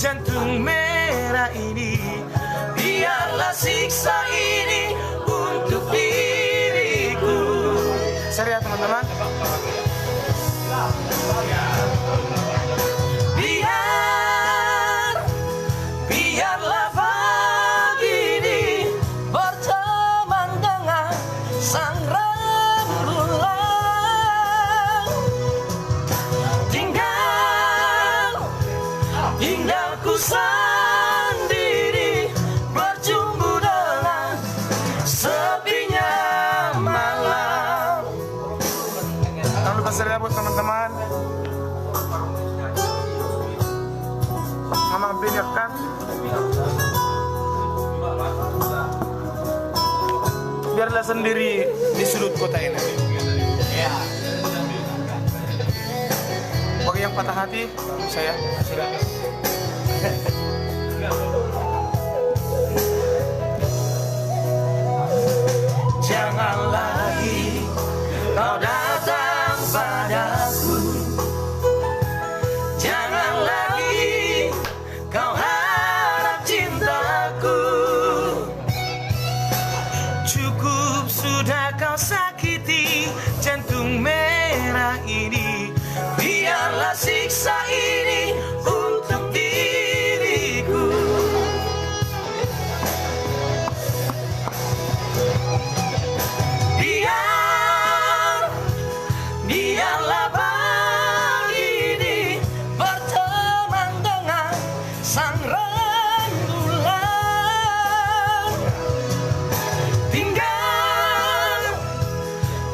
jantung merah ini. Biarlah siksa ini untuk diriku. Serius teman-teman. Biarlah pagi ini berteman dengan sang rembulan. Tinggalku sendiri berjumpa dengan sepinya malam. Jangan lupa share buat teman-teman. Mama belikan. Biarlah sendiri di sudut kota ini. Bagi yang patah hati, saya jangan lagi kau datang padaku. Jangan lagi kau harap cintaku. Cukup sudah kau sakiti jantung merah ini. Biarlah siksa ini untuk diriku. Biarlah pagi ini berteman dengan sang rembulan.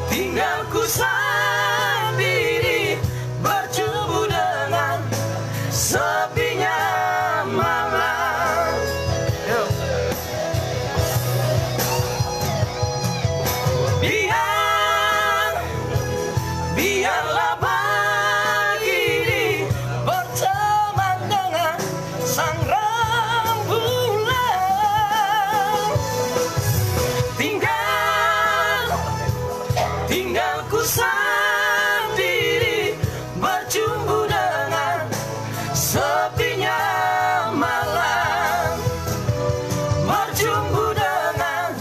Tinggalku sendiri berjumpa dengan sepinya malam. Biarlah pagi ini berteman dengan sang rembulan. Tinggalku sendiri berjumpa dengan sepinya malam. Berjumpa dengan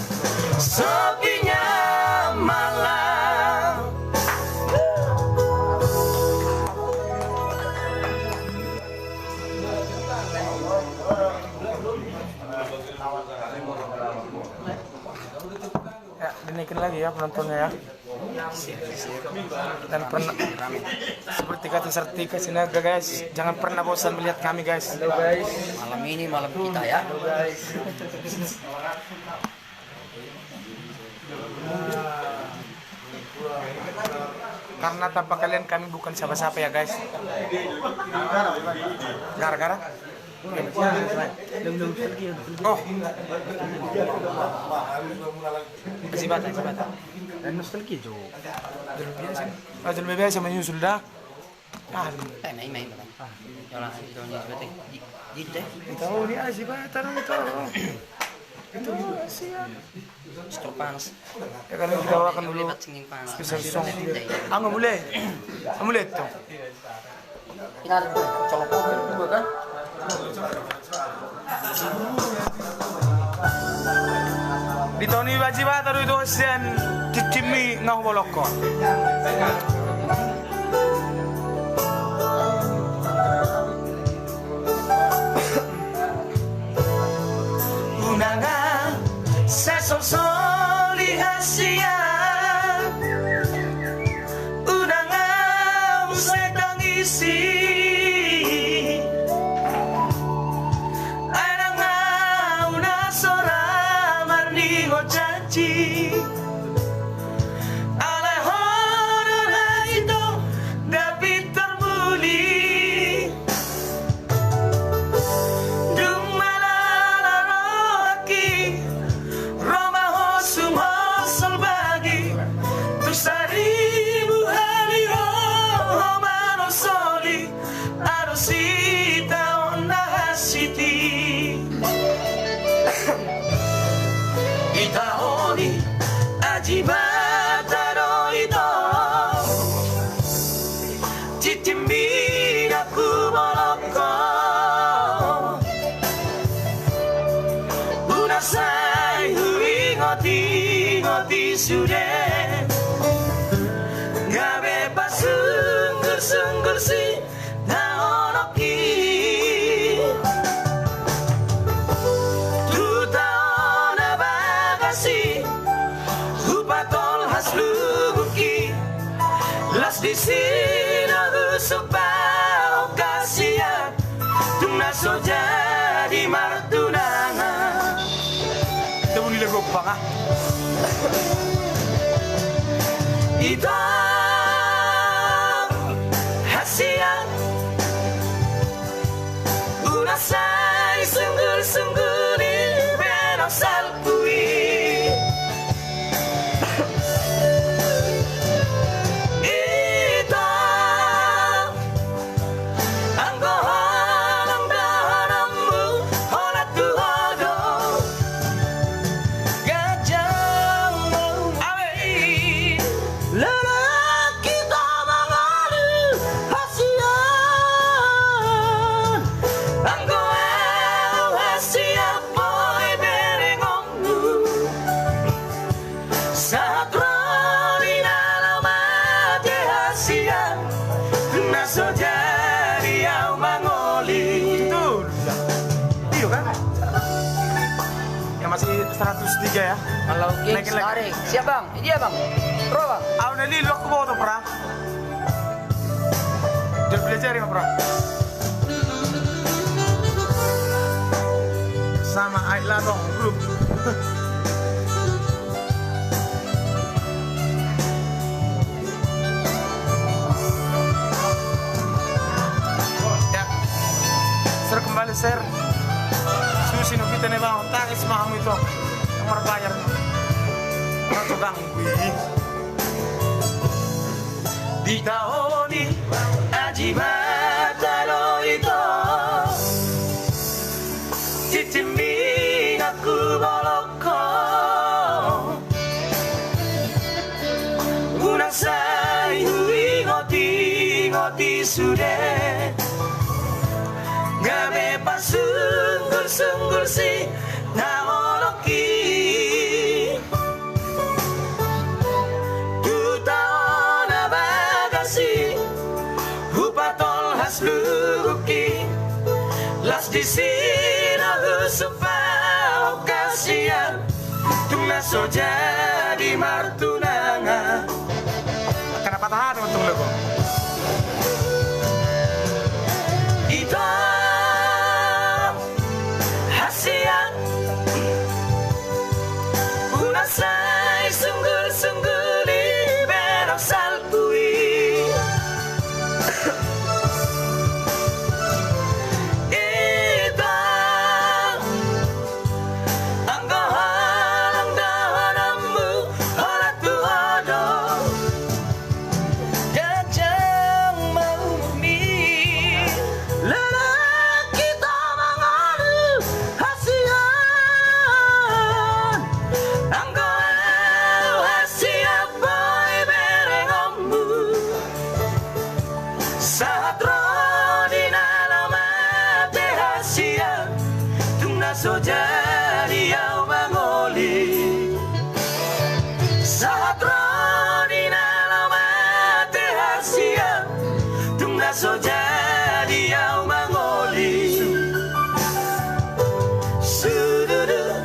sepinya malam. Ya, dinaikin lagi ya penontonnya ya. Dan pernah seperti kata Sartika Sinaga guys, jangan pernah bosan melihat kami guys. Halo guys, malam ini malam kita ya. Halo guys. Karena tanpa kalian kami bukan siapa-siapa ya guys. Gara-gara oh, kasih bata. Dan nostalgia jo. Lebih biasa menyusul dah. Main. Jalan itu ni seperti jite. Tahu ni asih bata itu. Itu sih ya. Stok panas. Ya kan kita akan dulu special song. Nggak boleh tuh. Kita colok juga kan? Di tahun ini wajib taruh itu sen cicimi ngau boloko. Unangan sesosoli hasia. Unangan sedang isi. Janji, alai hono hai to Las di sini supaya okasian tuna so jadi martunangan. Kita bunyi lagu apa kah? Itu hasian unasai sungguh-sungguh di benosal kui. Masih 103 ya. Kalau Kings tarik. Siap bang, ini dia bang. Pro bang. Aku nali lu aku bawa tuh pra. Dia belajar ya pra. Sama Aila dong grup. Ya. Ser kembali ser. Sino kita nih bang, tangis maham itu nomor bayar orang tukang gue di tahun ini ajibata itu ciciming aku boloko gunang say hui ngoti sudah gabe sungguh si naoloki tu tahun abagasi hupatol hasluki las di sini supaya okasian tuna so jadi martunangan. Kenapa tahan untuk lagu itu unasai sungguh-sungguh di benosal kui. Itu anggahan dahanamu olah tuhodo jajang maumi lelaki tak mengadu hasian. So jadi au mangoli satroni nalamate hasia tungna so jadi au mangoli suduru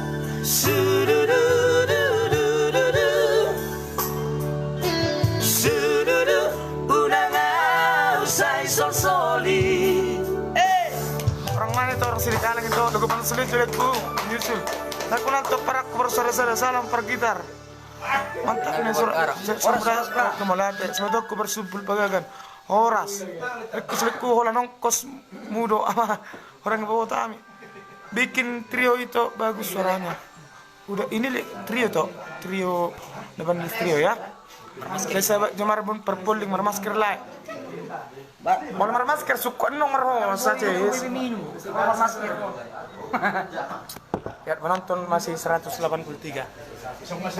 suduru suduru unanga usai sol-soli. Orang mana itu orang sini kalang itu lagu paling sulit lihatku nyusul. Aku nanti para bersuara-suara salam per gitar. Mantap ini suara kemalade. Semoga aku bersumpul bagagan. Horas. Aku hola nongkos mudo ama orang yang bawa tami. Bikin trio itu bagus suaranya. Udah ini trio toh. Trio depan trio ya. Saya jemar pun perpuling marmasker lah. Mau marmasker suka nomor saja. Marmasker. Ya penonton masih 183.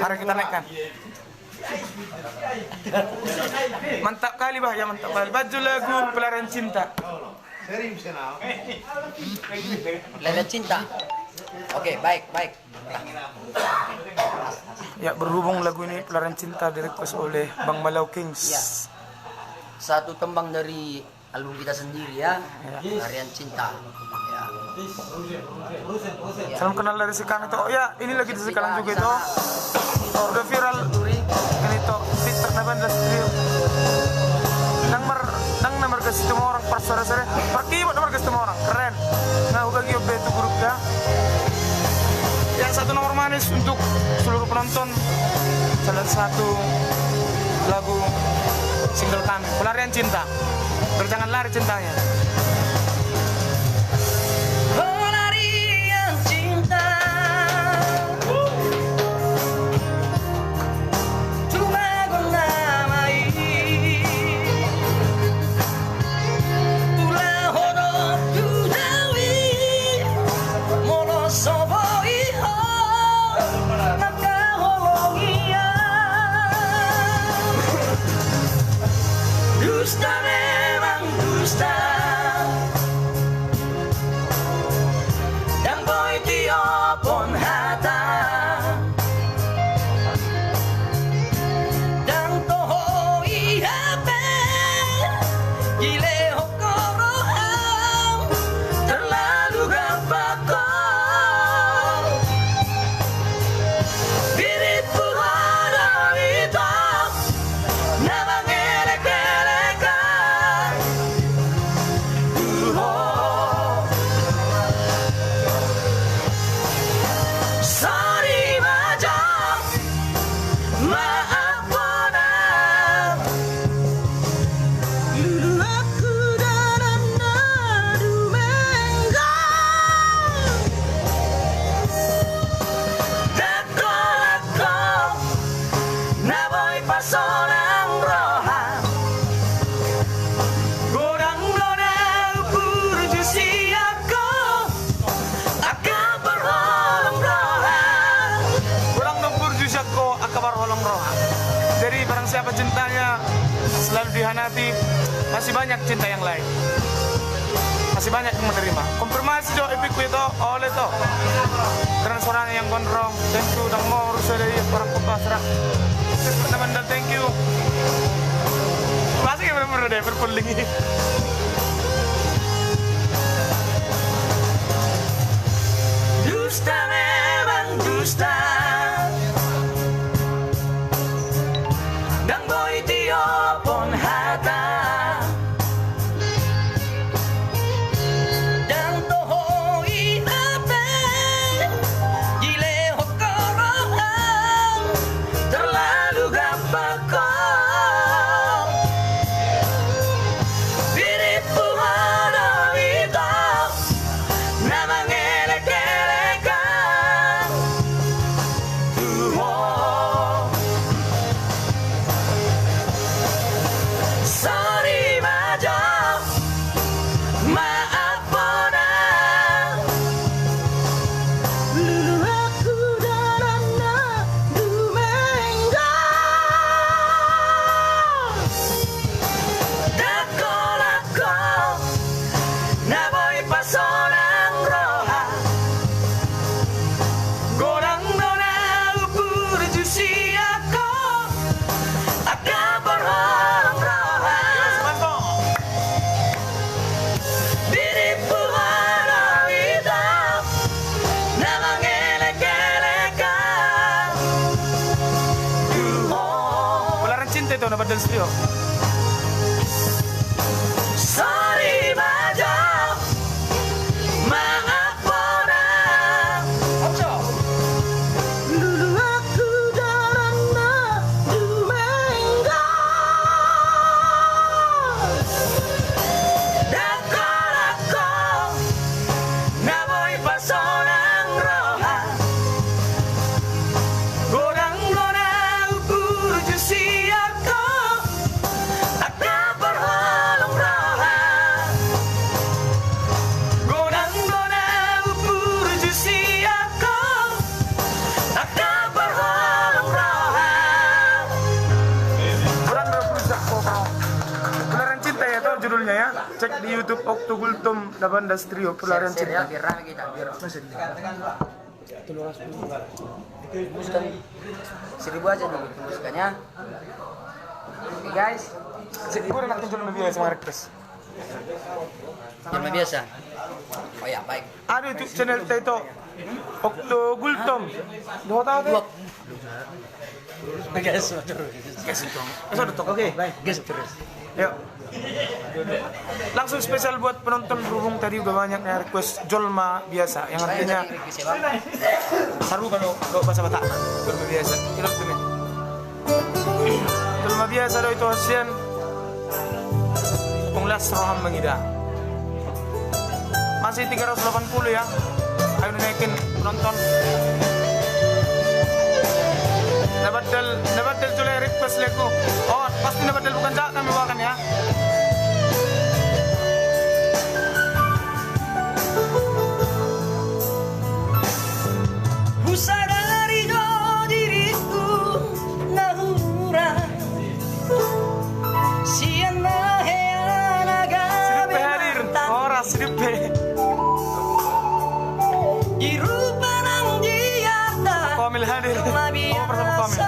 Mari kita naikkan. Mantap kali bah ya, mantap kali. Baju lagu Pelarian Cinta. Pelarian Cinta. Oke, baik. Ya, berhubung lagu ini Pelarian Cinta direquest oleh Bang Malau Kings. Ya. Satu tembang dari album kita sendiri ya. Pelarian Cinta. Ya. Salam kenal dari Sekarang itu. Oh ya, ini lagi di Sekarang juga itu. Udah viral ini tuh Twitter 18 trio. semua orang pas sore-sore. Pergi buat nomor semua orang. Keren. Nah, bagi itu grupnya. Yang satu nomor manis untuk seluruh penonton. Salah satu lagu single kami, Pelarian Cinta. Jangan lari cintanya. Pelarian cinta, cuma guna mai. Ulah hodok tu dawi, molo soboi ho, maka holongia. Dusta memang dusta, dan boy tiopon hata, dan toho ihape, gile hokoroham, terlalu gampang kau. Birit puhara hitam, nama ngelek-ngelekan. Sorry macam maaf bonan, dulu aku dalam nadu menggang. Dako-dako naboy pasonang rohan, godang-godang purjusi aku akan berholong-rohan. Kurang tempur Jusako akabar holong roha. Jadi barang siapa cintanya selalu dihanati, masih banyak cinta yang lain. Masih banyak yang menerima. Konfirmasi jo epiku itu oleh to. Karena suaranya yang gondrong. Thank you dan mau urus dari orang kupasrak. Teman-teman, thank you. Masih yang benar-benar deh berpuling ini. Dusta memang dusta, dan boy tiopon hata, dan toho ihape, gile hokoroham, terlalu gampang kau. Birit puhara hitam, nama ngelek-ngelekan. Sorry macam maaf bonan, dulu aku dalam nadu menggang. Dako-dako naboy pasonang roha, godang-godang purjusi aku akan berholong-rohan. Birit puhara hitam, nama ngelek-ngelekan. Pelarian Cinta itu dapat dari studio. Sorry macam maaf bonan, dulu aku dalam nadu menggang. Dako-dako naboy pasonang roha, godang-godang purjusi aku akan berholong-rohan. Godang-godang purjusi aku akan berholong-rohan. Kurang dari Jusako kau. Pelarian Cinta ya tuh judulnya ya. Cek di YouTube Oktogultum Dabandas Trio Pelarian Cinta. Biar kita biar tembuskan 1000 aja dulu tembuskannya. Oke guys, Gue udah nak judul lebih sama request. yang biasa. Oh ya baik. Ada YouTube channel kita itu Okto Gultom. Dua tahu deh. Gas terus. Gas itu. Oke, Gas terus. yuk. Langsung spesial buat penonton berhubung tadi udah banyak yang request Jolma biasa yang artinya saru kalau bahasa Batak. Jolma biasa. Kita pilih. Jolma biasa do itu hasian. Penglas roham mengida. Masih 380 ya. Ayo naikin penonton. Nabadal juga request lagu. Oh, pasti nabadal bukan jak kami bawakan ya. Kusadari diriku nahura siana heana Sidipe hadir. Ora sidipe. Irupa nang diata Komil hadir. Oh, bersama Komil.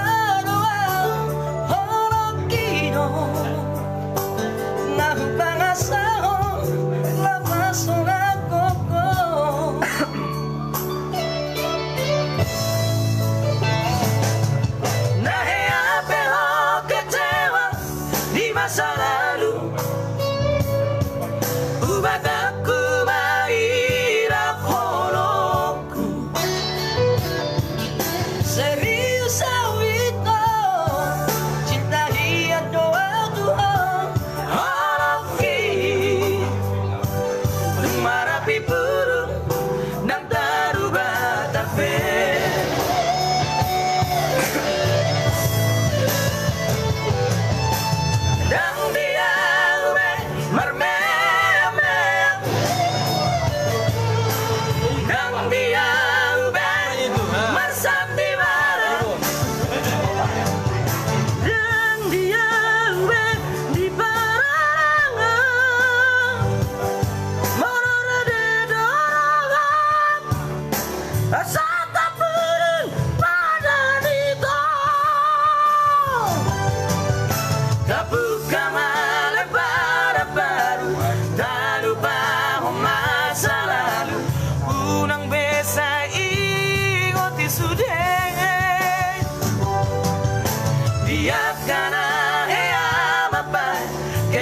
Masa lalu ubat aku mairap holoku serius awito cinta hiat doa Tuhan holoki marapi burung nang taruba tape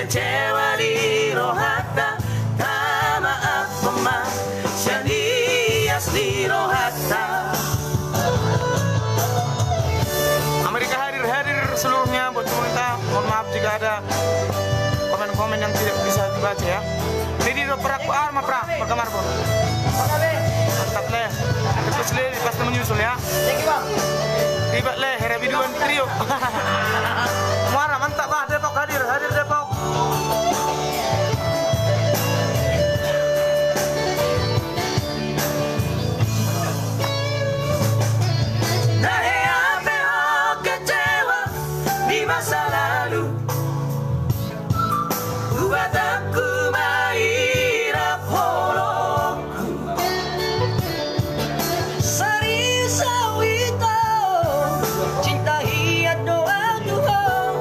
kecewa di rohata tak maaf mama syanias di rohata Amerika hadir seluruhnya buat pemerintah. Mohon maaf jika ada komen-komen yang tidak bisa dibaca ya. Ini do perak arma pra perkamar pun. Mantap leh. Terus leh pas menyusul ya. Tiba leh hera biduan trio. Muara mantap lah Depok hadir Depok. Masa lalu buat aku mairap holoku serius awito cinta hiat doa Tuhan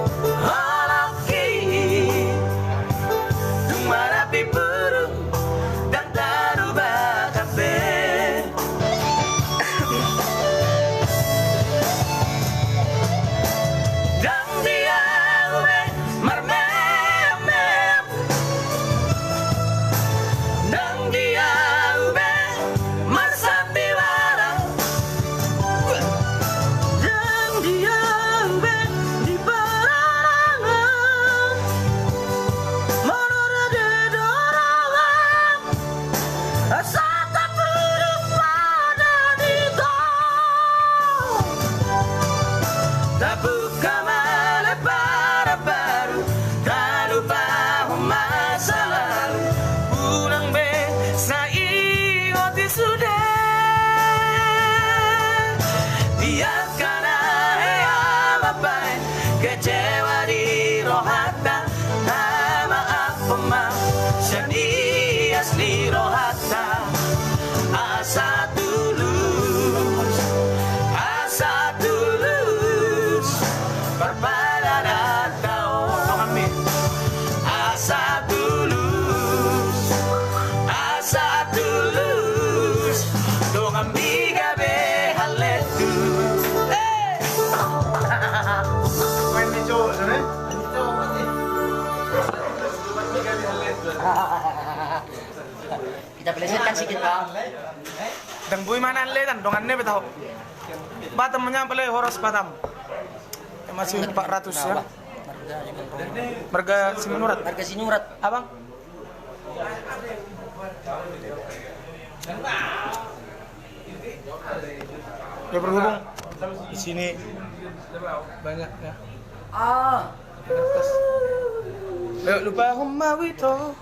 Kita pelesetkan sedikit bang. Dan bui mana ledan dongan ne betahu. Batam menyampai horas Batam. Masih 400 ya. Marga Sinurat. Marga Sinurat. Abang. Ya berhubung di sini banyak ya. Ayo lupa humawito.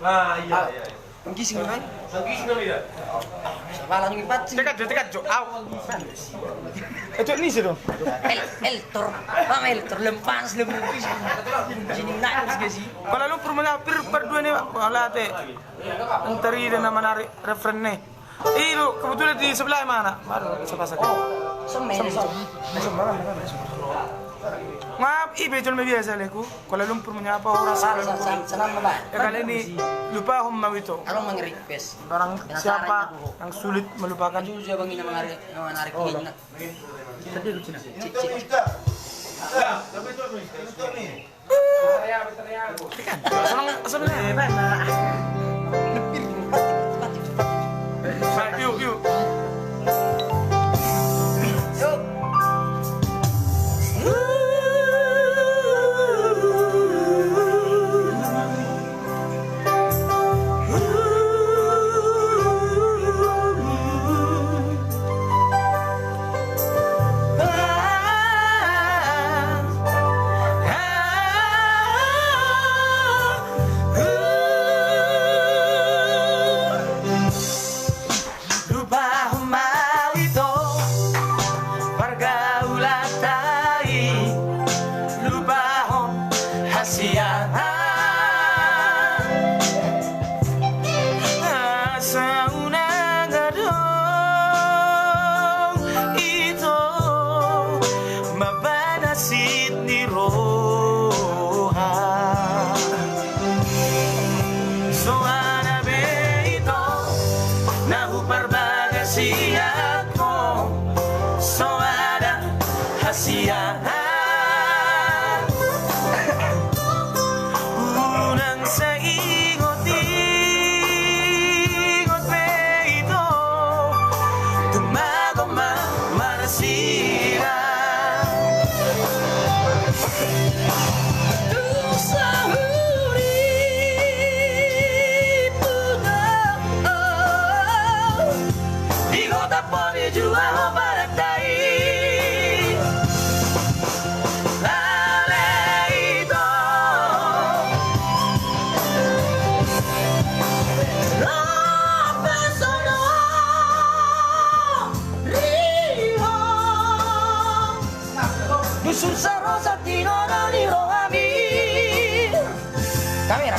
Iya. Gising kan? Gising na mida. Siapa lang yung ipat? Tekat jo. Aw. Itu ni sih dong. Eltor. Mama Eltor lempas lembus. Sini naik sih. Kalau lu permanya berdua nih alate. Antari dan menarik referen nih. Lu kebetulan di sebelah mana? Baru sepasak. Semen. Maaf, betul biasa leku. Kalau lu permanya apa orang Salam mbak. ya kali ini lupa humawito. Aku meng-request. Orang siapa yang sulit melupakan? Kan juga bangin menarik ini. Sedih Cina. Yuk. Yuk.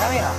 Kamera.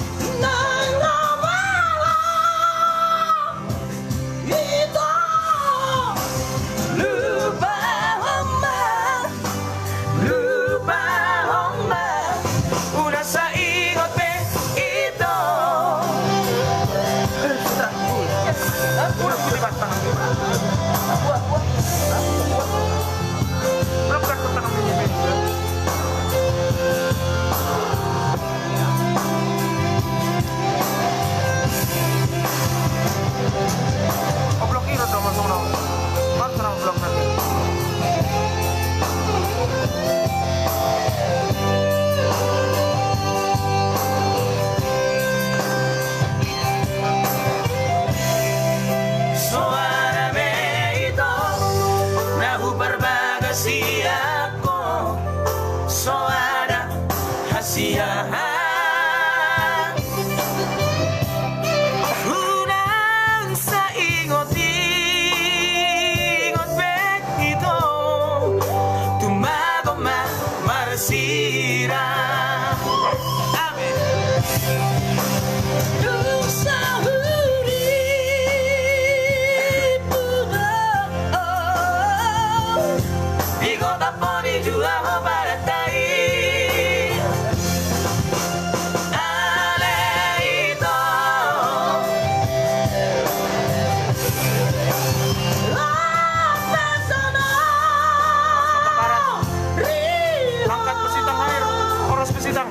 Angkat pesitang air, horas pesitang.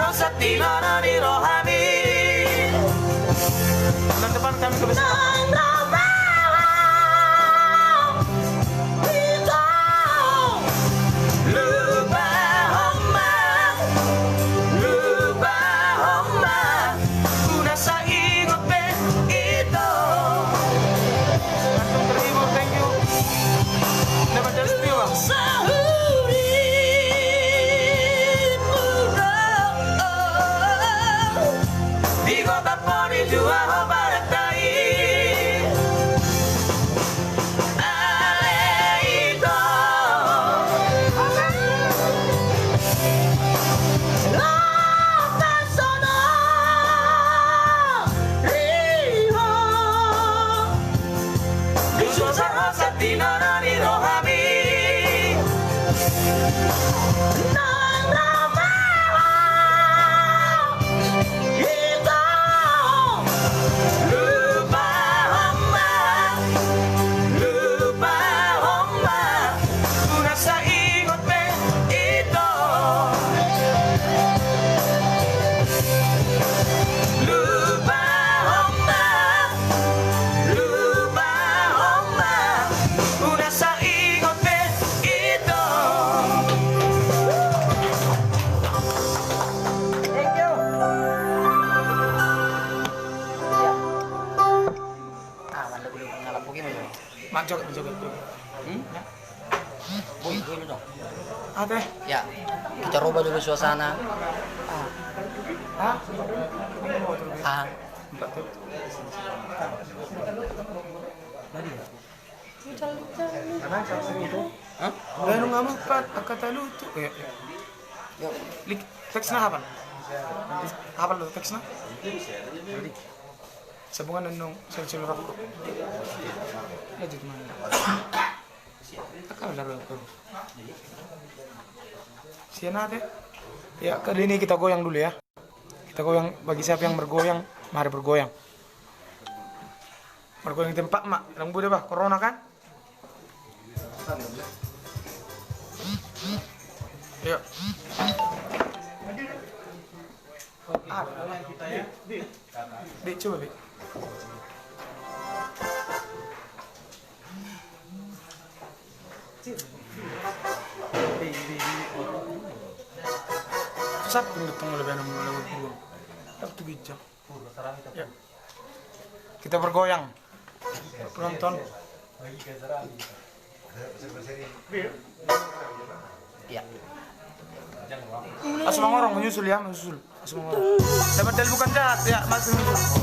Rosa di nona di rohami. Joget. Ya. Boy, dulu dong. Ate. Ya, kita rubah dulu suasana. Hah? Ah, Hah? Gano'n nga magpat, pagkataluto. Kaya, Yuk. text na hapal. Hapal lo, text na? Sabungan nung sa celular ko. Legit man. Akala laro ko. Siya natin. Ya, kali ini kita goyang dulu ya. Kita goyang, bagi siapa yang bergoyang, mari bergoyang. Bergoyang di tempat, mak. Alam bude ba? Corona kan? Yuk. Bi, coba Bi. Susah pengetong lebih enam lewat dulu. Tapi bijak. Ya. Kita bergoyang. Penonton. Ya. Asma orang menyusul ya, menyusul. Asma orang. Dapat dari bukan jahat ya, masih menyusul.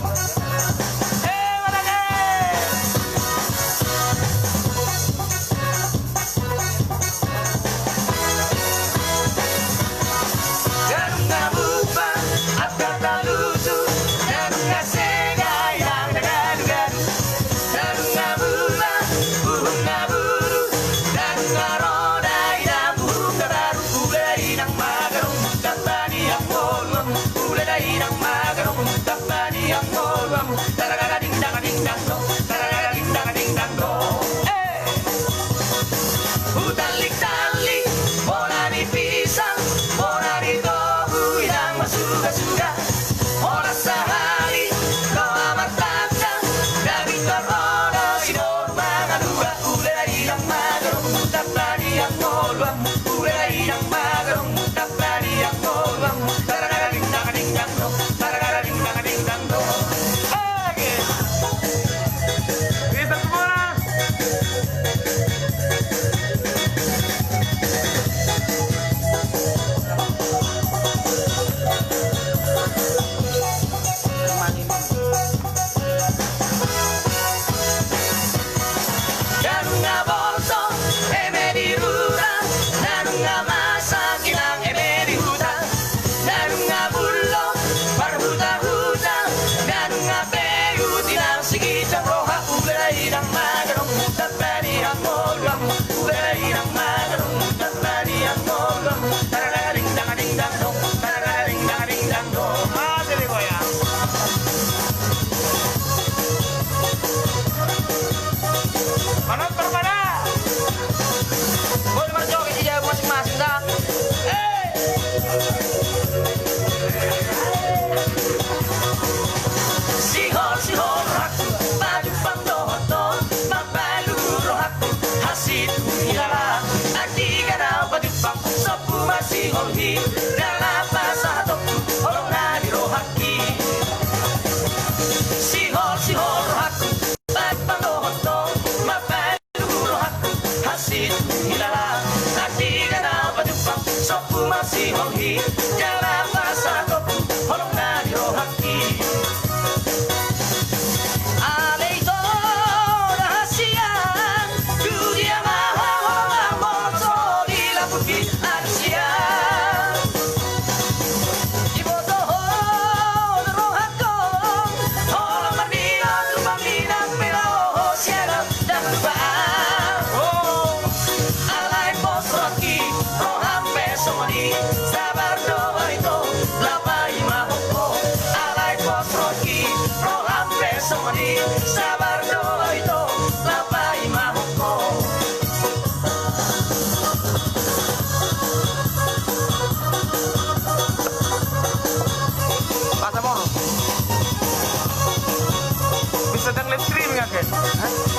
Sedang live streaming ya kan?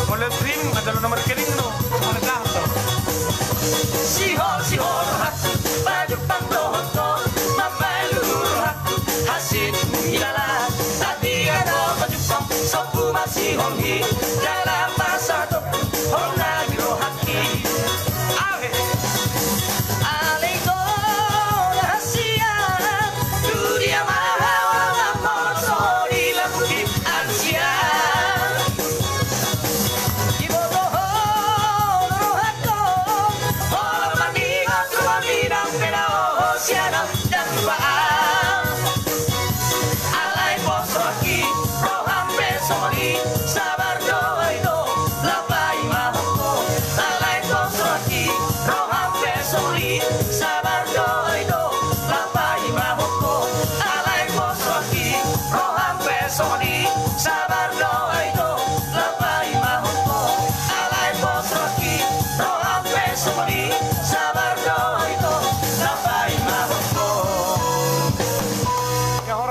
Mau live streaming ada nomor rekening no, mana kartu? Sihor haku, baju pangdohoto, mabalu haku, hasil hilala, tadi ada baju pang, sopu masih hongi, jalan pasar toku,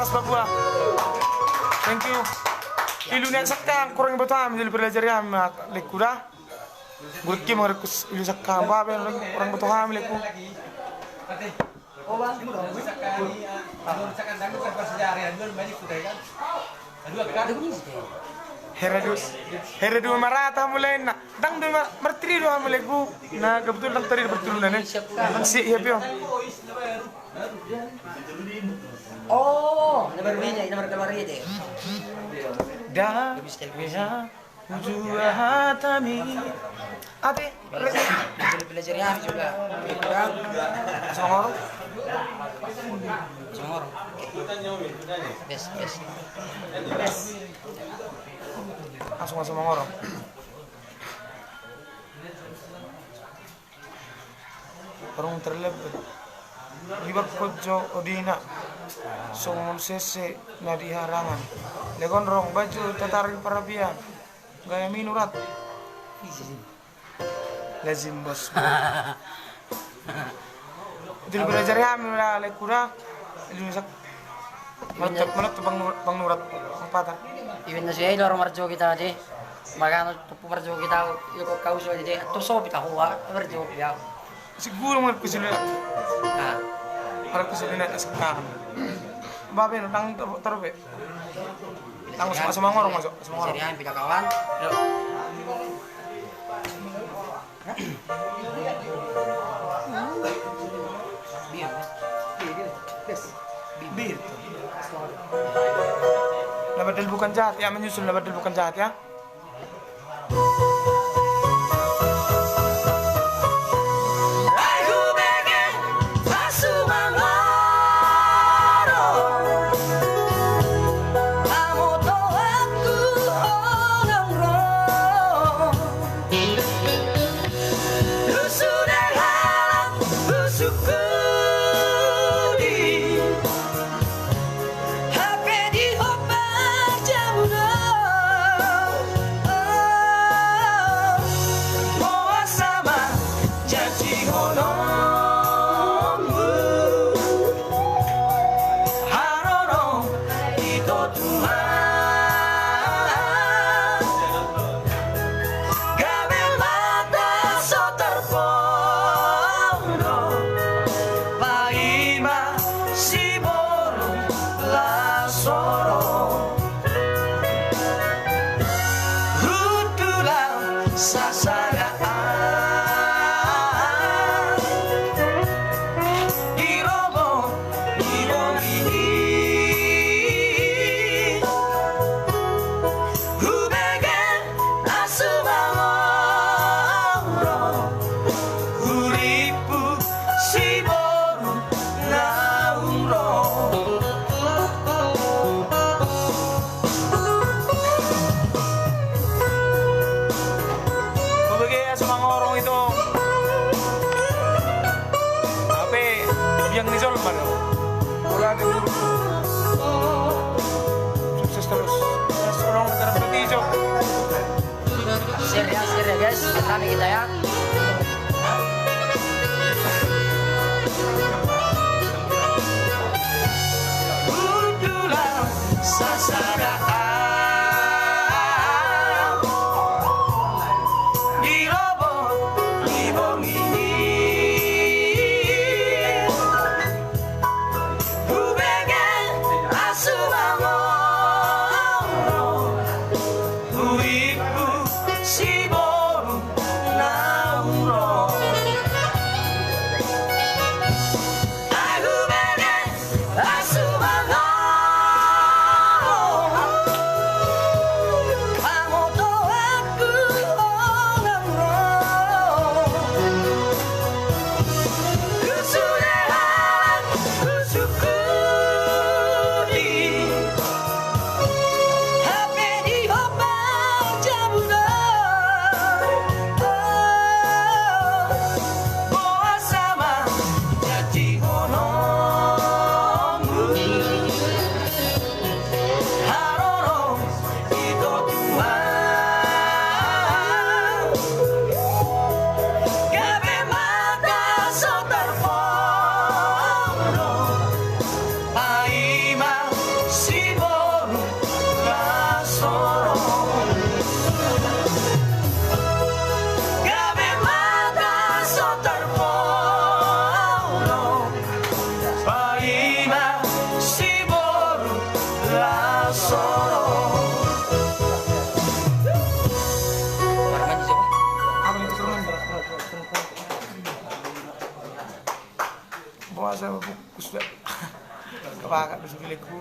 Mas Papua. Thank you. Ilu niya sakta kurang betul menjadi belajar ya lekura. Gurki mengerekus ilu sakta babe orang betul leku. Heredu marata mulai na dang do martiri do mulai ku na kebetulan tadi bertulunan nang si ya pio. Oh, nomor deh. Dah ya dua hatami. Ate Belajar ya juga. Kurang. Songor. Songor. Bes. Langsung masuk mengorong. Parang terlebih. Ibak kojo odina. Sumon sese na di harangan. Legon rong baju tatarin parabian. Gaya minurat. Lazim bos. Itu belajar ya mula lekura. Ilusak. Malat bang nurat bang patar. Iwan na siya loro marjo kita aja. Magano tupu marjo kita yung kauso aja. To so kita kuha marjo ya. Siguro mga kusilina. Ah. Para kusilina sekarang. Babe no tang tarupe. Tang masuk mangorong masuk mangorong. Serian pinakawan. Bir. Labadal bukan jahat ya, menyusul labadal bukan jahat ya. Share ya guys, kami kita ya. kepakat di milikku.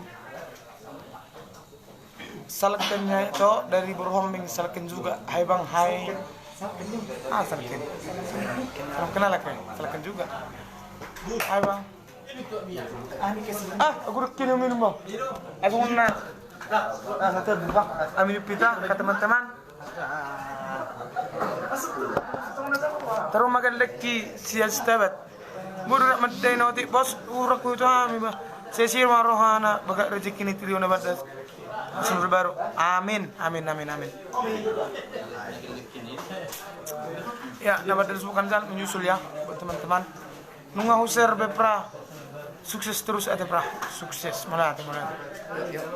Salkennya itu dari berhombing salken juga. Hai bang, hai. Salken. Salam kenal lah kayak salken juga. Hai bang. Aku udah kini minum bang. Aku mau satu bang. Amin pita ke teman-teman. Terus makan leki sial setabat. Guru nak mentai nauti bos urak ku itu ami bah. Sesir marohana baga rezeki ni triliun batas. Sumber baru. Amin. Ya, dapat disebutkan jalan menyusul ya buat teman-teman. Nunga huser bepra. Sukses terus ada pra. Sukses mana. Yuk,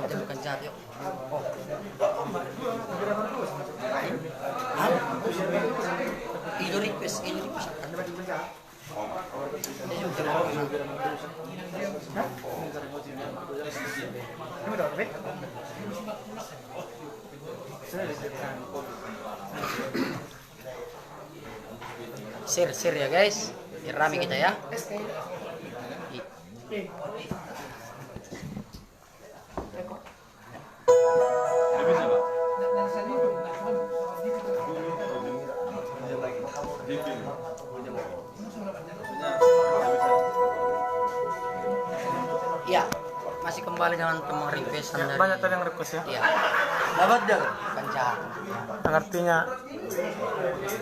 kita bukan jahat yuk. Oh. Ini request. Share ya guys, biar rame kita ya. Ya, masih kembali dengan teman requestan dari Banyak tadi yang request ya. Iya. Nabadal bukan jahat. Artinya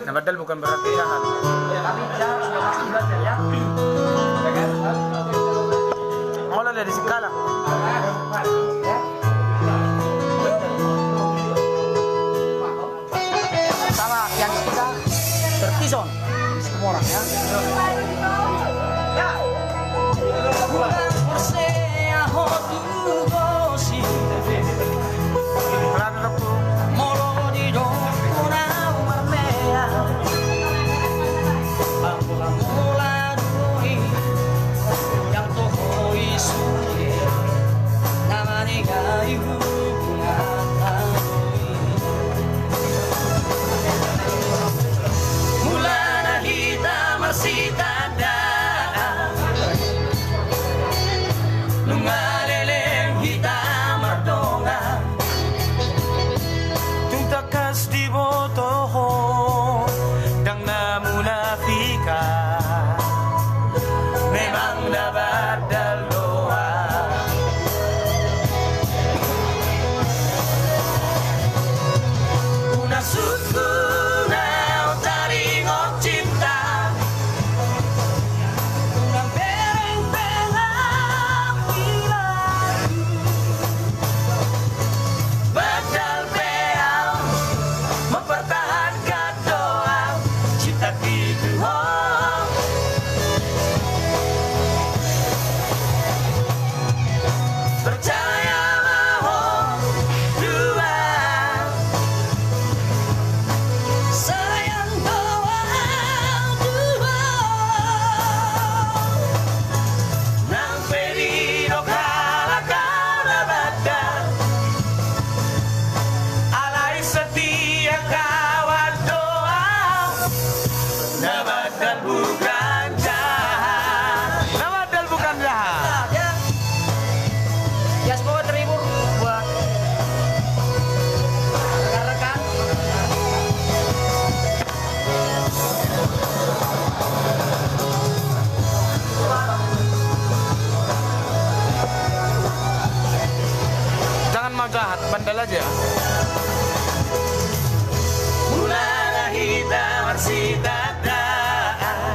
nabadal bukan berarti jahat. Tapi jahat sudah pasti badal ya. Mulai dari skala. Sama yang kita tertison semua orang ya. jahat, bandel aja. Mulana hitam arsidadaan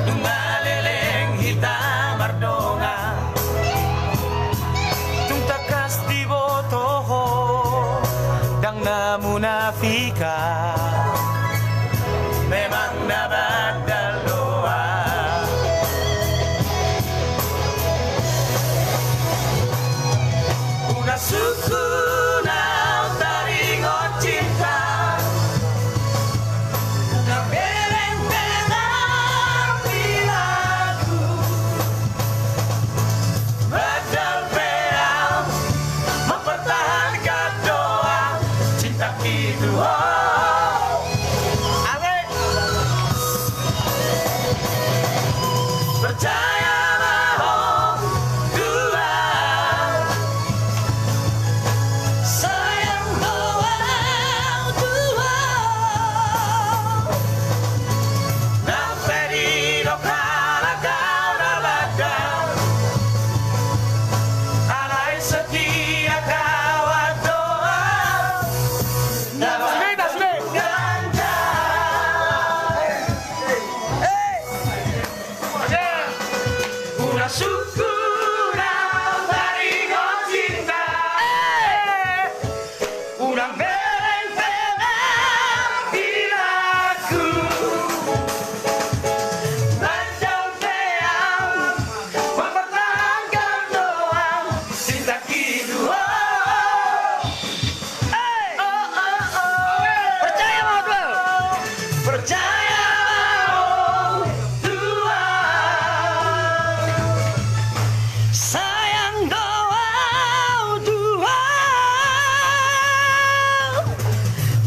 Tumaleleng hitam ardonga Tung takas di botoho Dang na munafika Memang nabadal doa Una suku na taringon cinta Na bereng-bereng pilaku Badal peang mempertahankan doa cinta itu. Oh, Sukunau taringon cinta Unang bereng-bereng di lagu Lanjang teang mempertahankan doa cinta kedua. Percaya mau dua, percaya mau dua. Sayang doa dua.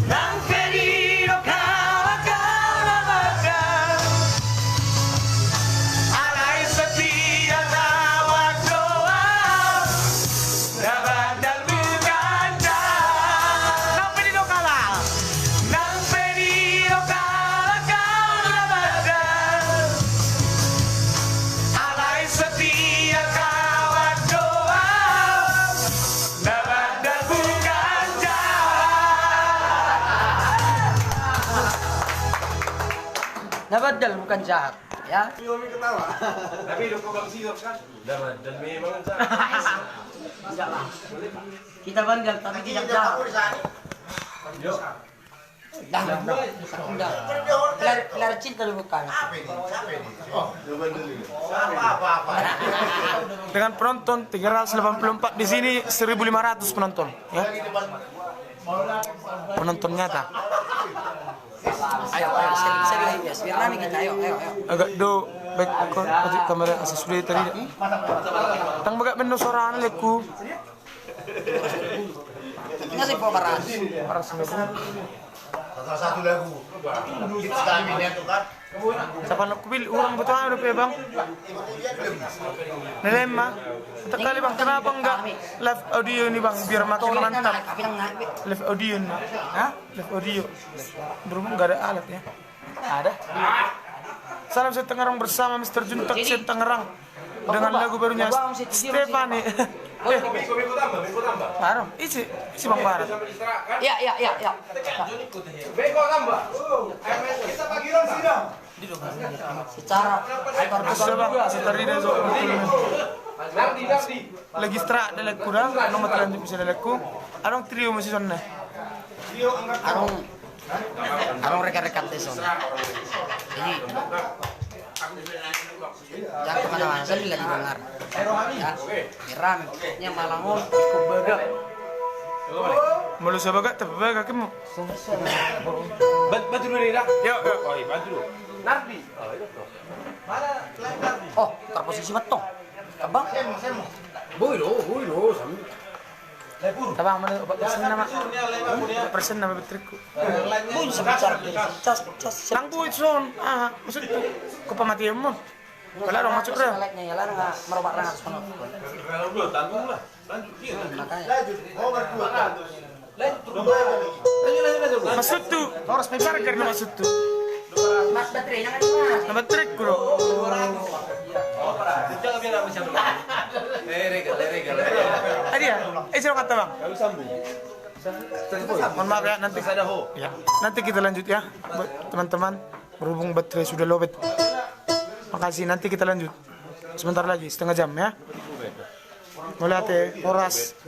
Nang perino kala makan. Alay setia tawag doa. Dapat dan bukan Nang perino kala. Nang perino kala makan. Alay setia tawag doa. Dapat dan bukan Nabadal bukan jahat, ya. Tapi udah kau bang sirup kan? Udah man, dan memang kan. Enggak lah. Kita bandel tapi tidak jahat. Yuk. Dah. Pelar cinta lu bukan. Dengan penonton 384 di sini 1.500 penonton, ya. Penonton nyata. Ayo, seri bias. Biar rame kita, ayo. Agak do baik kon pati kamera asa sudah tadi. Tang baga bendo sorangan leku. Ingat sih paparan. Paras leku. Salah satu lagu. Kita kami itu kan. Siapa nak kubil orang betul ada pe bang. Nelema. Kali bang kenapa enggak live audio ini bang biar makin mantap. Live audio nih. Hah? Live audio. Berhubung enggak ada alat ya. Ada. Salam saya Tangerang bersama Mr. Juntak saya Tangerang dengan lagu barunya Stefani. Minggu tambah. Baru, isi Bang Barat. Ya. Beko tambah. Kita pagi dong sih dong. Secara Bisa bang, setari deh so. Nardi. Lagi setelah ada lagu kurang, nomor terlanjut bisa ada lagu. Arong trio masih sana. Arong rekan-rekan teson. Jadi jangan kemana-mana, saya lagi dengar. Ya, rame. Yang malangon, kubegak. Malu sa baga, tapi baga kamu. Batu dulu nih dah. Yuk. Oh iya batu dulu. Nardi. Oh, terposisi betul. Abang. Boy lo. Tabang mana 4% nama. 4% nama bateraiku. Boy, sebicara cas. Langku itu son. Maksud ko pamatian mo. Wala dong masuk rel. Seleknya ya lah nggak merubah rangat sono. Kalau belum tanggung lah. Lanjut. Makanya. Maksud tu, harus besar karena maksud tu. Mas baterainya kan mas. Nama bateraiku bro. Jangan biar apa siapa. Regal. Adia, sino kata bang? Kami sambung. Mohon maaf ya nanti. Ya, nanti kita lanjut ya, buat teman-teman. Berhubung baterai sudah lowbat. Makasih, nanti kita lanjut. Sebentar lagi, setengah jam ya. Mulai horas.